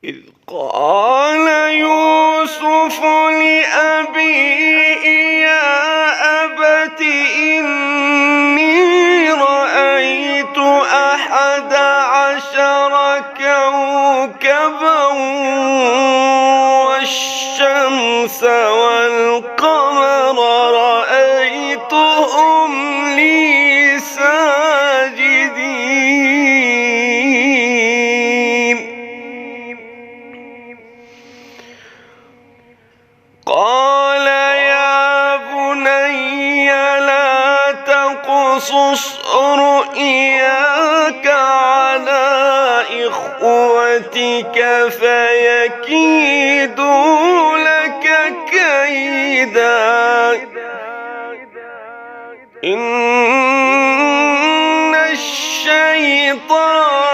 إذ قال يوسف لأبيه يا أبت إني رأيت 11 كوكبا والشمس والقمر رأيتهم لي ساجدين قال يا بني لا تقصص رؤياك على إخوتك فيكيدوا لك كيدا إن الشيطان